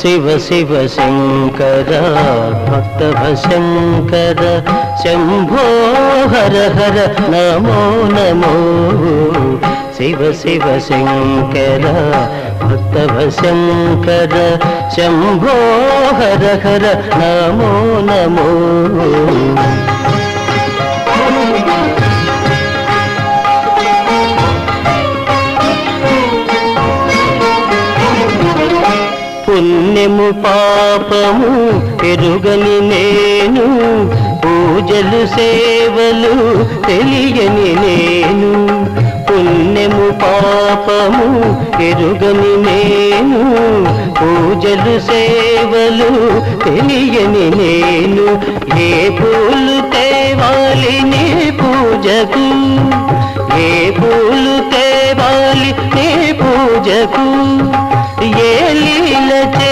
శివ శివ శంకర భక్తభశంకర శంభో హర హర నమో నమో శివ శివ శంకర భక్తభశంకర శంభో హర హర నమో నమో పుణ్యము పాపము ఎరుగని నేను పూజలు సేవలు తెలియని నేను పుణ్యము పాపము ఎరుగని నేను పూజలు సేవలు తెలియని నేను ఏ పూలు తేవాలి నీ పూజకు ఏ పూలు తేవాలి నీ పూజకు